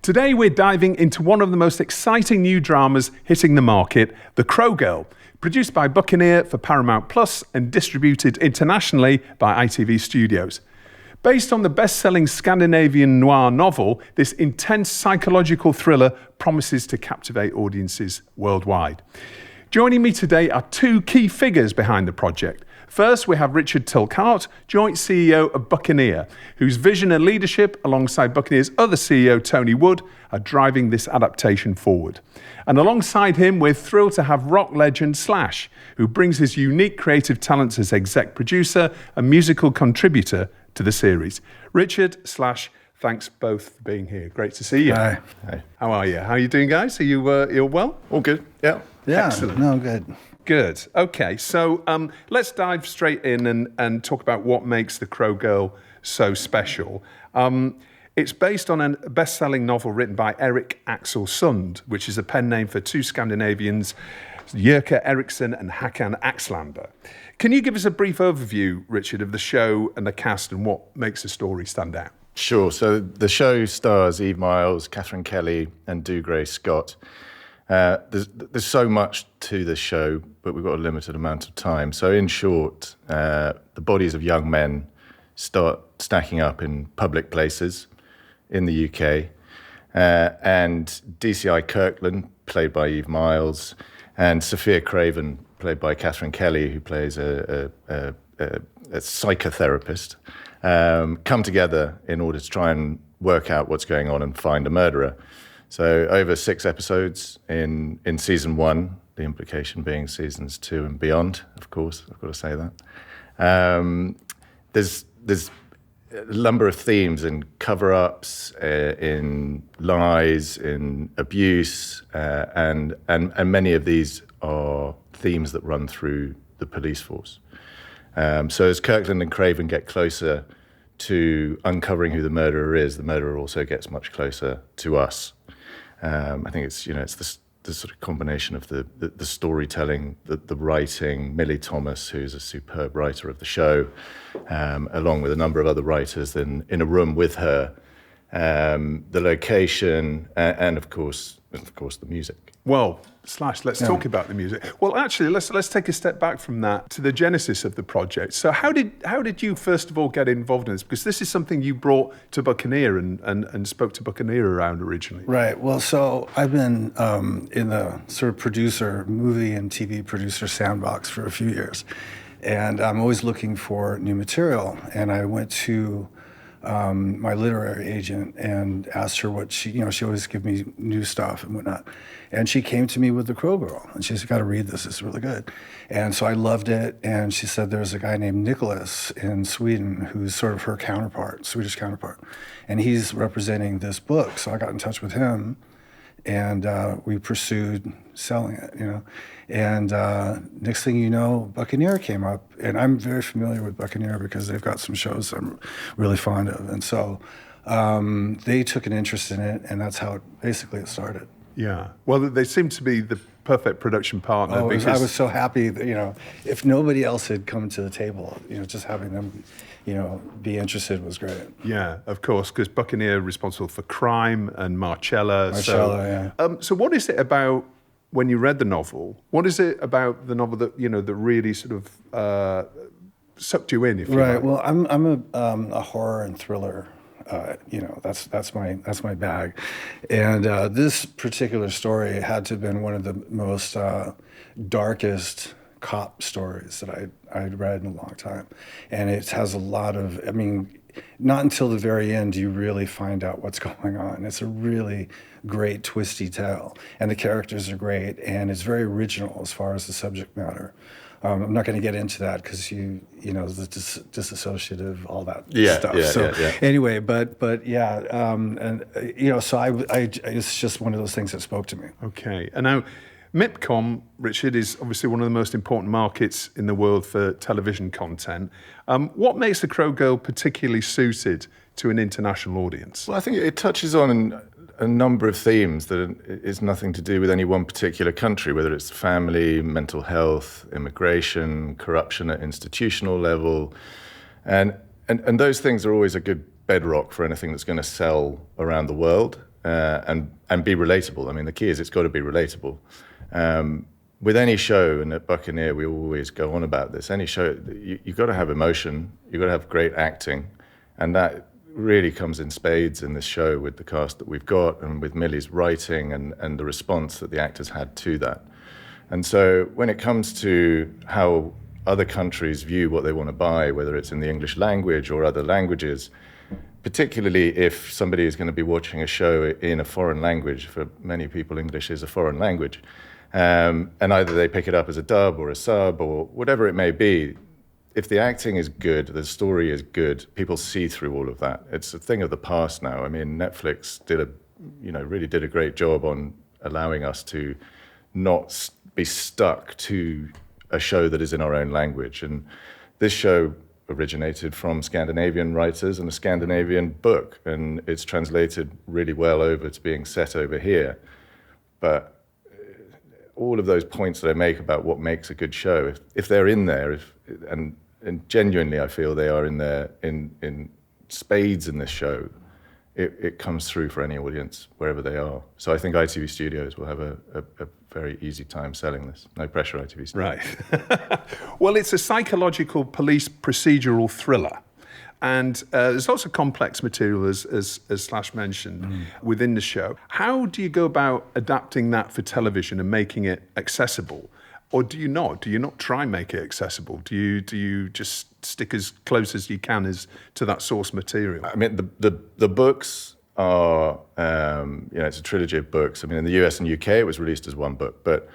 Today we're diving into one of the most exciting new dramas hitting the market, The Crow Girl, produced by Buccaneer for Paramount Plus and distributed internationally by ITV Studios. Based on the best-selling Scandinavian noir novel, this intense psychological thriller promises to captivate audiences worldwide. Joining me today are two key figures behind the project. First, we have Richard Tulk-Hart, joint CEO of Buccaneer, whose vision and leadership, alongside Buccaneer's other CEO, Tony Wood, are driving this adaptation forward. And alongside him, we're thrilled to have rock legend Slash, who brings his unique creative talents as exec producer and musical contributor to the series. Richard, Slash, thanks both for being here. Great to see you. Hi. How are you? How are you doing, guys? Are you well? All good? Yeah. Excellent. No, good. Good. Okay, so let's dive straight in and talk about what makes The Crow Girl so special. It's based on a best-selling novel written by Erik Axel Sund, which is a pen name for two Scandinavians, Jerker Eriksson and Håkan Axlander. Can you give us a brief overview, Richard, of the show and the cast and what makes the story stand out? Sure. So the show stars Eve Miles, Catherine Kelly, and Dougray Scott. There's so much to this show, but we've got a limited amount of time. So in short, the bodies of young men start stacking up in public places in the UK. And DCI Kirkland, played by Eve Miles, and Sophia Craven, played by Catherine Kelly, who plays a psychotherapist, come together in order to try and work out what's going on and find a murderer. So over 6 episodes in season 1, the implication being seasons 2 and beyond, of course, I've got to say that. There's a number of themes in cover-ups, in lies, in abuse, and many of these are themes that run through the police force. So as Kirkland and Craven get closer to uncovering who the murderer is, the murderer also gets much closer to us. I think it's the sort of combination of the storytelling, the writing. Millie Thomas, who's a superb writer of the show, along with a number of other writers in a room with her, the location, and of course the music. Well, Slash, let's talk about the music. Well, actually, let's take a step back from that to the genesis of the project. So how did you first of all get involved in this? Because this is something you brought to Buccaneer and spoke to Buccaneer around originally. Right. Well, so I've been in the sort of movie and TV producer sandbox for a few years. And I'm always looking for new material. And I went to my literary agent and asked her what she always give me new stuff and whatnot. And she came to me with The Crow Girl, and she said, "Got to read this, it's really good." And so I loved it, and she said there's a guy named Nicholas in Sweden who's sort of her counterpart, Swedish counterpart, and he's representing this book. So I got in touch with him, and we pursued selling it, And next thing you know, Buccaneer came up, and I'm very familiar with Buccaneer because they've got some shows I'm really fond of. And so they took an interest in it, and that's how it started. Yeah. Well, they seem to be the perfect production partner. I was so happy that, if nobody else had come to the table, just having them, be interested was great. Yeah, of course, because Buccaneer responsible for Crime and Marcella. Yeah. So what is it about, when you read the novel, what is it about the novel that, that really sort of sucked you in, if you like? Well, I'm a horror and thriller. That's my bag, and this particular story had to have been one of the most darkest cop stories that I'd read in a long time, and it has a lot of. Not until the very end do you really find out what's going on. It's a really great twisty tale, and the characters are great, and it's very original as far as the subject matter. I'm not going to get into that because the disassociative, all that stuff. Anyway, but yeah, so it's just one of those things that spoke to me. Okay, and now MIPCOM, Richard, is obviously one of the most important markets in the world for television content. What makes The Crow Girl particularly suited to an international audience? Well, I think it touches on a number of themes that is nothing to do with any one particular country, whether it's family, mental health, immigration, corruption at institutional level. And those things are always a good bedrock for anything that's going to sell around the world. and be relatable. I mean, the key is it's got to be relatable. With any show, and at Buccaneer we always go on about this, any show, you've got to have emotion, you've got to have great acting, and that really comes in spades in this show with the cast that we've got and with Millie's writing and the response that the actors had to that. And so when it comes to how other countries view what they want to buy, whether it's in the English language or other languages, particularly if somebody is going to be watching a show in a foreign language, for many people English is a foreign language, and either they pick it up as a dub or a sub or whatever it may be, if the acting is good, the story is good, people see through all of that. It's a thing of the past now. I mean, Netflix really did a great job on allowing us to not be stuck to a show that is in our own language. And this show originated from Scandinavian writers and a Scandinavian book, and it's translated really well over to being set over here. But all of those points that I make about what makes a good show, if they're in there, and genuinely I feel they are in there in spades in this show, it comes through for any audience wherever they are. So I think ITV Studios will have a very easy time selling this. No pressure, ITV Studios. Right. Well, it's a psychological police procedural thriller. And there's lots of complex material, as Slash mentioned, within the show. How do you go about adapting that for television and making it accessible? Or do you not? Do you not try and make it accessible? Do you just stick as close as you can to that source material? I mean, the books are, it's a trilogy of books. I mean, in the US and UK, it was released as one book, but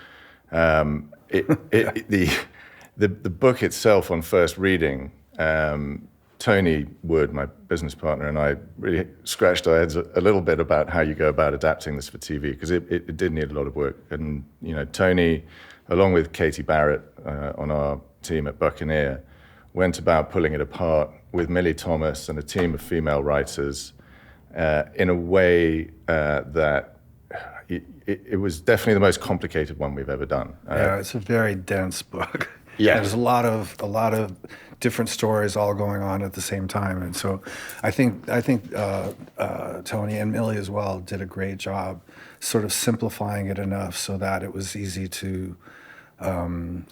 the book itself on first reading, Tony Wood, my business partner, and I really scratched our heads a little bit about how you go about adapting this for TV, because it did need a lot of work. And, Tony, along with Katie Barrett on our team at Buccaneer, went about pulling it apart with Millie Thomas and a team of female writers in a way that it was definitely the most complicated one we've ever done. Yeah, it's a very dense book. Yeah, there's a lot of different stories all going on at the same time, and so I think Tony and Millie as well did a great job, sort of simplifying it enough so that it was easy to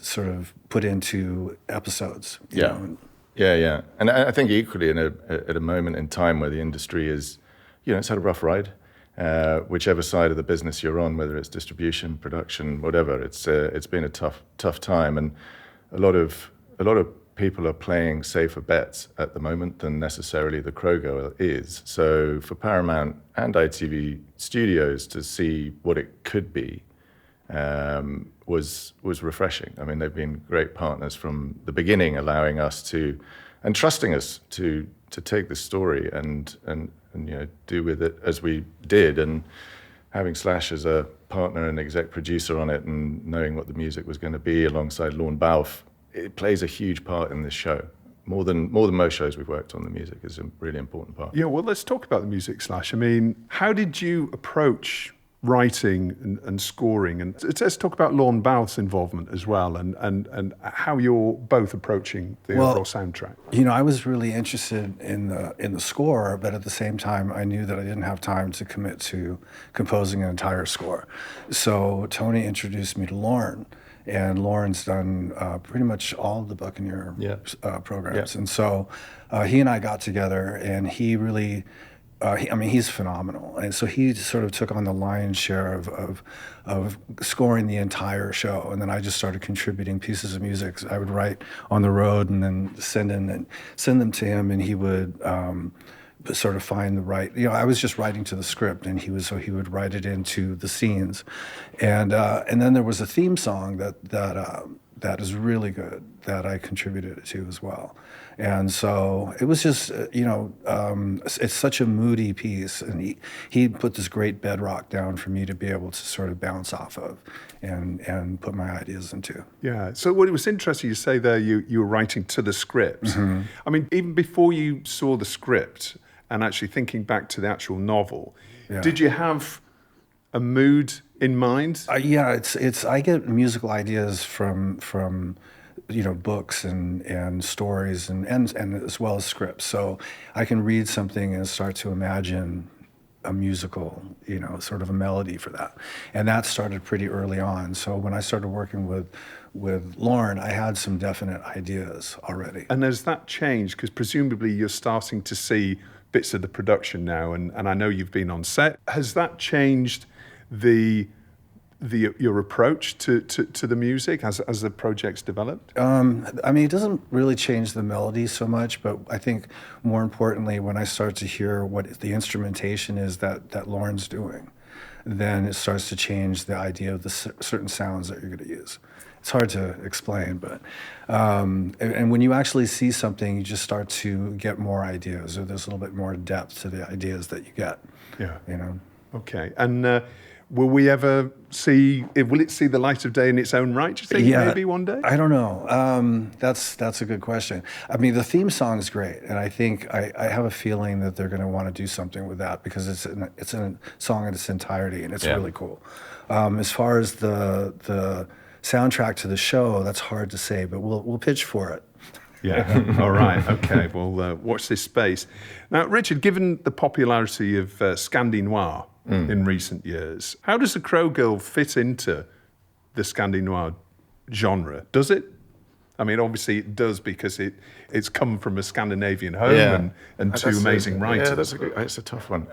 sort of put into episodes. Yeah, and I think equally at a moment in time where the industry is, it's had a rough ride. Whichever side of the business you're on, whether it's distribution, production, whatever, it's been a tough time, and a lot of people are playing safer bets at the moment than necessarily the Kroger is. So for Paramount and ITV Studios to see what it could be was refreshing. I mean, they've been great partners from the beginning, allowing us to and trusting us to take this story and do with it as we did, and having Slash as a partner and exec producer on it, and knowing what the music was going to be alongside Lorne Balfe, it plays a huge part in this show. More than most shows we've worked on, the music is a really important part. Yeah, well, let's talk about the music, Slash. I mean, how did you approach writing and scoring? And let's talk about Lorne Balfe's involvement as well, and how you're both approaching the overall soundtrack. I was really interested in the score, but at the same time, I knew that I didn't have time to commit to composing an entire score. So Tony introduced me to Lorne, and Lorne's done pretty much all of the Buccaneer programs. And so he and I got together, and he really, he's phenomenal. And so he sort of took on the lion's share of scoring the entire show. And then I just started contributing pieces of music. I would write on the road and then send them to him, and he would sort of find the right, I was just writing to the script, and he would write it into the scenes. And then there was a theme song that is really good that I contributed to as well. And so it was just, it's such a moody piece, and he put this great bedrock down for me to be able to sort of bounce off of and put my ideas into. Yeah. So what it was interesting, you say there you were writing to the script. Mm-hmm. I mean, even before you saw the script and actually thinking back to the actual novel, did you have a mood in mind? It's I get musical ideas from books and stories and as well as scripts. So I can read something and start to imagine a musical, sort of a melody for that. And that started pretty early on. So when I started working with Lauren, I had some definite ideas already. And has that changed? Because presumably you're starting to see bits of the production now, and I know you've been on set. Has that changed your approach to the music as the project's developed? It doesn't really change the melody so much, but I think more importantly, when I start to hear what the instrumentation is that Lauren's doing, then it starts to change the idea of the certain sounds that you're going to use. It's hard to explain, but and when you actually see something, you just start to get more ideas, or there's a little bit more depth to the ideas that you get. Yeah. Okay. And will it see the light of day in its own right, do you think, maybe one day? I don't know. That's a good question. I mean, the theme song's great, and I think I have a feeling that they're going to want to do something with that, because it's a song in its entirety, and it's really cool. As far as the soundtrack to the show, that's hard to say, but we'll pitch for it. Yeah. All right. Okay. Well, watch this space. Now, Richard, given the popularity of Scandi Noir in recent years, how does The Crow Girl fit into the Scandi Noir genre? Does it? I mean, obviously it does, because it's come from a Scandinavian home and two amazing writers. Yeah, it's a tough one.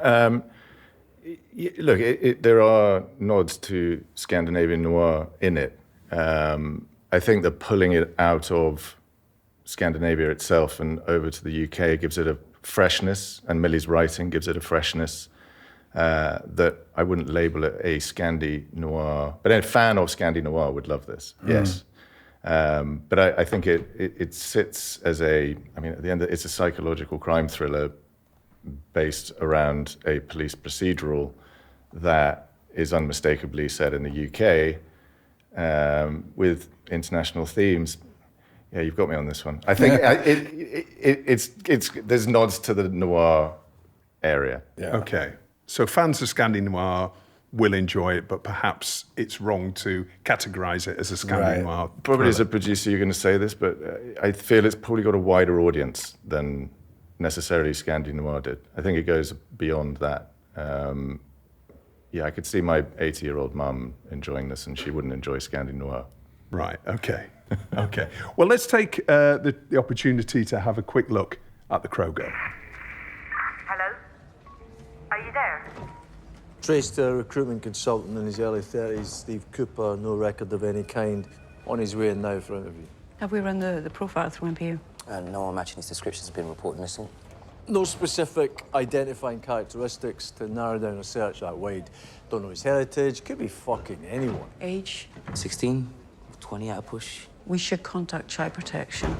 Look, there are nods to Scandinavian noir in it. I think that pulling it out of Scandinavia itself and over to the UK gives it a freshness, and Millie's writing gives it a freshness that I wouldn't label it a Scandi Noir, but a fan of Scandi Noir would love this, yes. But I think it sits as at the end, it's a psychological crime thriller based around a police procedural that is unmistakably set in the UK, with international themes. Yeah, you've got me on this one. I think there's nods to the noir area. Yeah. Okay, so fans of Scandi Noir will enjoy it, but perhaps it's wrong to categorize it as a Scandi Noir. Probably as a producer you're going to say this, but I feel it's probably got a wider audience than necessarily Scandi Noir did. I think it goes beyond that. I could see my 80-year-old mum enjoying this, and she wouldn't enjoy Scandi Noir. Right, okay. Okay. Well, let's take the opportunity to have a quick look at The Crow Girl. Hello? Are you there? Traced a recruitment consultant in his early 30s, Steve Cooper, no record of any kind, on his way in now for interview. Have we run the profile through MPU? No one matching his description has been reported missing. No specific identifying characteristics to narrow down a search that wide. Don't know his heritage, could be fucking anyone. Age? 16, 20 at a push. We should contact Child Protection.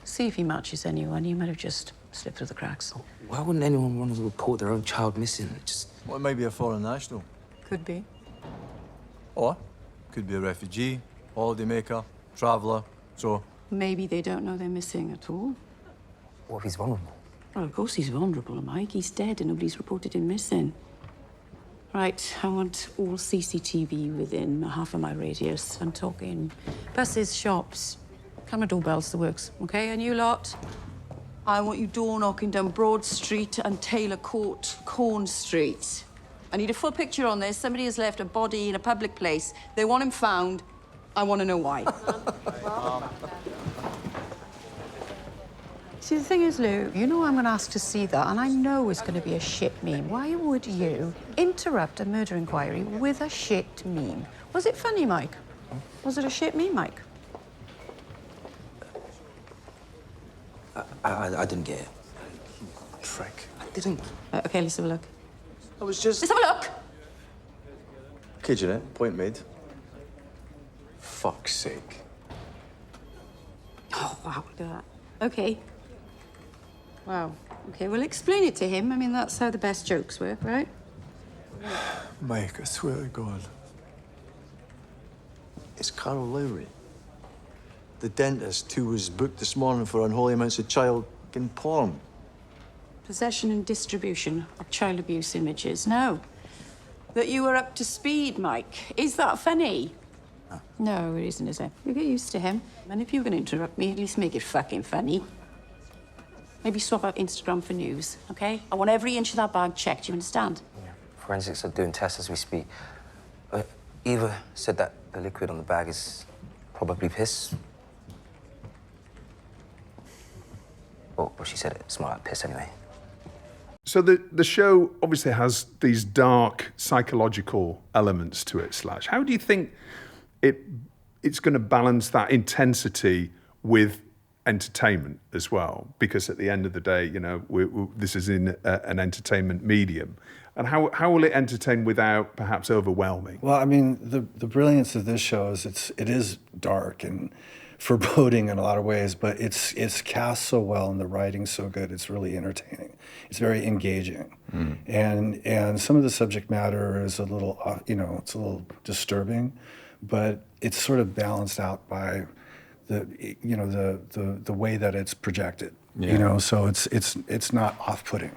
See if he matches anyone. He might have just slipped through the cracks. Why wouldn't anyone want to report their own child missing? Well, it might be a foreign national. Could be. Or could be a refugee, holidaymaker, traveller, so... Maybe they don't know they're missing at all. What if he's vulnerable? Well, of course he's vulnerable, Mike. He's dead and nobody's reported him missing. Right, I want all CCTV within half a mile radius. I'm talking buses, shops, camera doorbells, the works, okay? And you lot, I want you door knocking down Broad Street and Taylor Court, Corn Street. I need a full picture on this. Somebody has left a body in a public place. They want him found. I want to know why. See, the thing is, Lou, you know I'm going to ask to see that, and I know it's going to be a shit meme. Why would you interrupt a murder inquiry with a shit meme? Was it funny, Mike? Was it a shit meme, Mike? I didn't get it. Frick. I didn't. Okay, let's have a look. I was just... Let's have a look! Kidding it, point made. Fuck's sake. Oh, wow, look at that. Okay. Wow. Okay, well, explain it to him. I mean, that's how the best jokes work, right? Mike, I swear to God. It's Carol Lowry. The dentist who was booked this morning for unholy amounts of child in porn. Possession and distribution of child abuse images. No. That you were up to speed, Mike. Is that funny? No, it isn't, is it? You get used to him. And if you're going to interrupt me, at least make it fucking funny. Maybe swap out Instagram for news, okay? I want every inch of that bag checked, you understand? Forensics are doing tests as we speak. Eva said that the liquid on the bag is probably piss. Well, she said it smelled like piss anyway. So the show obviously has these dark psychological elements to it, Slash. How do you think it's going to balance that intensity with entertainment as well? Because at the end of the day, you know, this is in an entertainment medium. And how will it entertain without perhaps overwhelming? Well, I mean, the brilliance of this show is it is dark and foreboding in a lot of ways, but it's cast so well and the writing's so good. It's really entertaining. It's very engaging, and some of the subject matter is a little, it's a little disturbing, but it's sort of balanced out by the way that it's projected. Yeah. So it's not off-putting.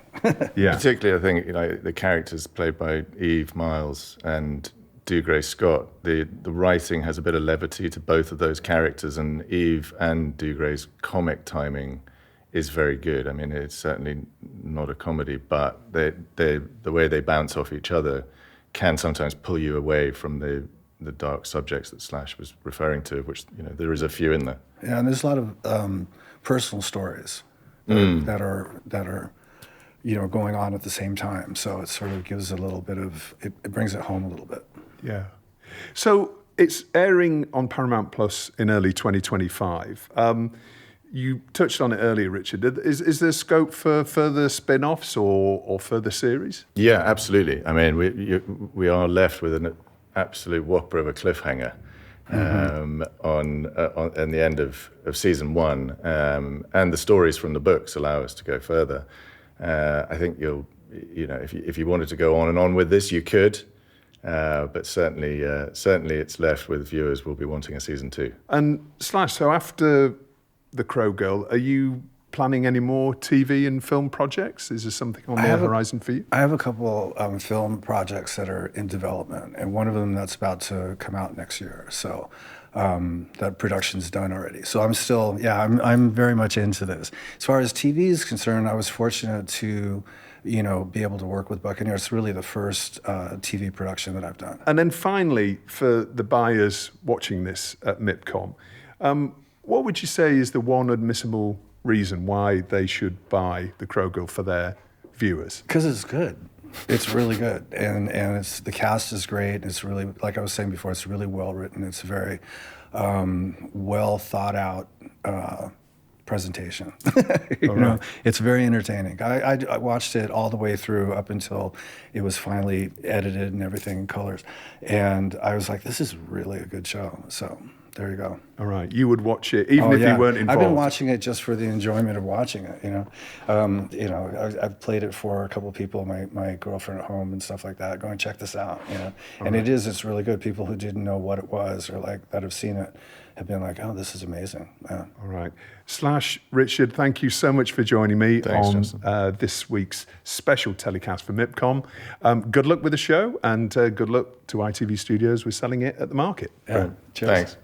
Yeah. Particularly, I think, the characters played by Eve Miles and Dougray Scott, the writing has a bit of levity to both of those characters, and Eve and Dougray's comic timing is very good. I mean, it's certainly not a comedy, but the way they bounce off each other can sometimes pull you away from the dark subjects that Slash was referring to, which, there is a few in there. Yeah, and there's a lot of personal stories that are going on at the same time. So it sort of gives a little bit of, it brings it home a little bit. Yeah. So it's airing on Paramount Plus in early 2025. You touched on it earlier, Richard. Is there scope for further spin-offs or further series? Yeah, absolutely. I mean, we are left with an absolute whopper of a cliffhanger on the end of season 1, and the stories from the books allow us to go further. I think if you wanted to go on and on with this, you could. But certainly it's left with viewers will be wanting a season 2. And Slash, so after The Crow Girl, are you planning any more TV and film projects? Is there something on the horizon for you? I have a couple film projects that are in development, and one of them that's about to come out next year. So that production's done already. So I'm still, I'm very much into this. As far as TV is concerned, I was fortunate to be able to work with Buccaneer. It's really the first TV production that I've done. And then finally, for the buyers watching this at MIPCOM, what would you say is the one admissible reason why they should buy The Crow Girl for their viewers? Because it's good. It's really good, and the cast is great. It's really, like I was saying before, it's really well written. It's a very well thought out presentation. It's very entertaining. I watched it all the way through up until it was finally edited and everything in colors, and I was like, this is really a good show. So there you go. All right, you would watch it even if you weren't involved. I've been watching it just for the enjoyment of watching it. I've played it for a couple of people, my girlfriend at home and stuff like that. Go and check this out. And it's really good. People who didn't know what it was or that have seen it have been like, oh, this is amazing. Yeah. All right, Slash, Richard, thank you so much for joining me on this week's special telecast for MIPCOM. Good luck with the show, and good luck to ITV Studios with selling it at the market. Yeah. Cheers. Thanks.